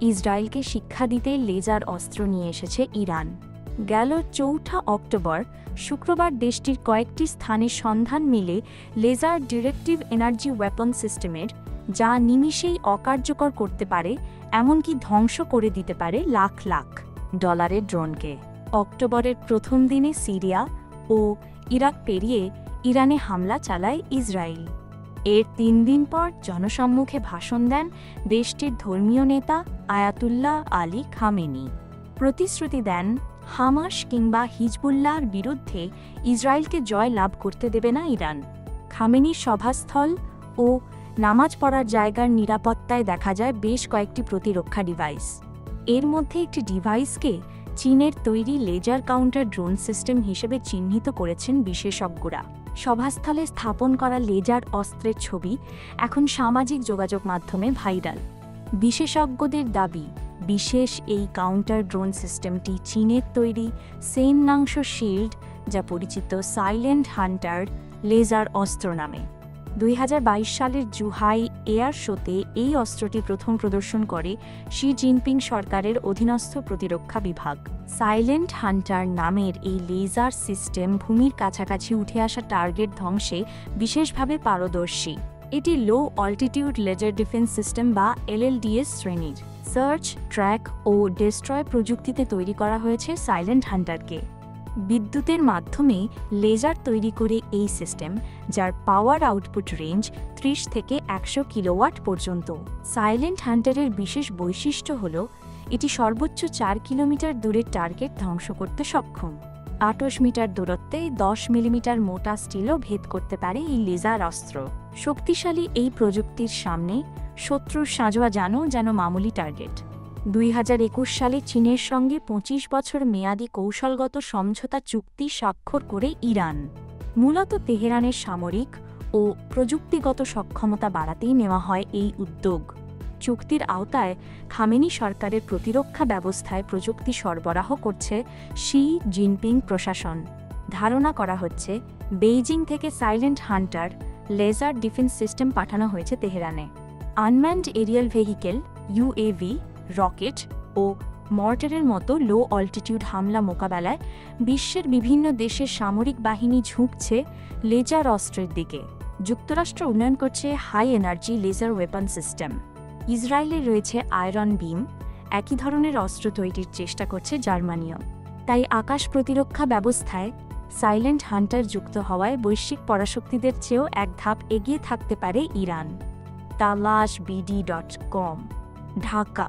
ইসরায়েলকে শিক্ষা দিতে লেজার অস্ত্র নিয়ে এসেছে ইরান। গেল ৪ অক্টোবর শুক্রবার দেশটির কয়েকটি স্থানে সন্ধান মিলে লেজার ডিরেক্টিভ এনার্জি ওয়েপন সিস্টেমের, যা নিমিষেই অকার্যকর করতে পারে, এমনকি ধ্বংস করে দিতে পারে লাখ লাখ ডলারের ড্রোনকে। অক্টোবরের প্রথম দিনে সিরিয়া ও ইরাক পেরিয়ে ইরানে হামলা চালায় ইসরায়েল। এর ৩ দিন পর জনসম্মুখে ভাষণ দেন দেশটির ধর্মীয় নেতা আয়াতুল্লাহ আলী খামেনি। প্রতিশ্রুতি দেন হামাস কিংবা হিজবুল্লাহর বিরুদ্ধে ইসরায়েলকে জয় লাভ করতে দেবে না ইরান। খামেনির সভাস্থল ও নামাজ পড়ার জায়গার নিরাপত্তায় দেখা যায় বেশ কয়েকটি প্রতিরক্ষা ডিভাইস। এর মধ্যে একটি ডিভাইসকে চীনের তৈরি লেজার কাউন্টার ড্রোন সিস্টেম হিসেবে চিহ্নিত করেছেন বিশেষজ্ঞরা। সভাস্থলে স্থাপন করা লেজার অস্ত্রের ছবি এখন সামাজিক যোগাযোগ মাধ্যমে ভাইরাল। বিশেষজ্ঞদের দাবি, বিশেষ এই কাউন্টার ড্রোন সিস্টেমটি চীনের তৈরি সেননাংশ শিল্ড, যা পরিচিত সাইলেন্ট হান্টার লেজার অস্ত্র নামে। ২০২২ সালের জুহাই এয়ার শোতে এই অস্ত্রটি প্রথম প্রদর্শন করে শি জিনপিং সরকারের অধীনস্থ প্রতিরক্ষা বিভাগ। সাইলেন্ট হান্টার নামের এই লেজার সিস্টেম ভূমির কাছাকাছি উঠে আসা টার্গেট ধ্বংসে বিশেষভাবে পারদর্শী। এটি লো অল্টিটিউড লেজার ডিফেন্স সিস্টেম বা এলএলডিএস শ্রেণীর। সার্চ, ট্র্যাক ও ডেস্ট্রয় প্রযুক্তিতে তৈরি করা হয়েছে সাইলেন্ট হান্টারকে। বিদ্যুতের মাধ্যমে লেজার তৈরি করে এই সিস্টেম, যার পাওয়ার আউটপুট রেঞ্জ ৩০ থেকে ১০০ কিলোওয়াট পর্যন্ত। সাইলেন্ট হান্টারের বিশেষ বৈশিষ্ট্য হল এটি সর্বোচ্চ ৪ কিলোমিটার দূরের টার্গেট ধ্বংস করতে সক্ষম। ২৮ মিটার দূরত্বে ১০ মিলিমিটার মোটা স্টিলও ভেদ করতে পারে এই লেজার অস্ত্র। শক্তিশালী এই প্রযুক্তির সামনে শত্রুর সাঁজোয়া যেন মামুলি টার্গেট। ২০২১ সালে চীনের সঙ্গে ২৫ বছর মেয়াদী কৌশলগত সমঝোতা চুক্তি স্বাক্ষর করে ইরান। মূলত তেহরানের সামরিক ও প্রযুক্তিগত সক্ষমতা বাড়াতেই নেওয়া হয় এই উদ্যোগ। চুক্তির আওতায় খামেনি সরকারের প্রতিরক্ষা ব্যবস্থায় প্রযুক্তি সরবরাহ করছে শি জিনপিং প্রশাসন। ধারণা করা হচ্ছে বেইজিং থেকে silent hunter laser defence system পাঠানো হয়েছে তেহরানে। Unmanned aerial vehicle, UAV, rocket ও মর্টারের মতো লো অল্টিটিউড হামলা মোকাবেলায় বিশ্বের বিভিন্ন দেশের সামরিক বাহিনী ঝুঁকছে লেজার অস্ত্রের দিকে। যুক্তরাষ্ট্র উন্নয়ন করছে high energy laser weapon system. ইসরায়েলে রয়েছে আয়রন বিম, একই ধরনের অস্ত্র তৈরির চেষ্টা করছে জার্মানিও। তাই আকাশ প্রতিরক্ষা ব্যবস্থায় সাইলেন্ট হান্টার যুক্ত হওয়ায় বৈশ্বিক পরাশক্তিদের চেয়েও এক ধাপ এগিয়ে থাকতে পারে ইরান। তালাশবিডি.com, ঢাকা।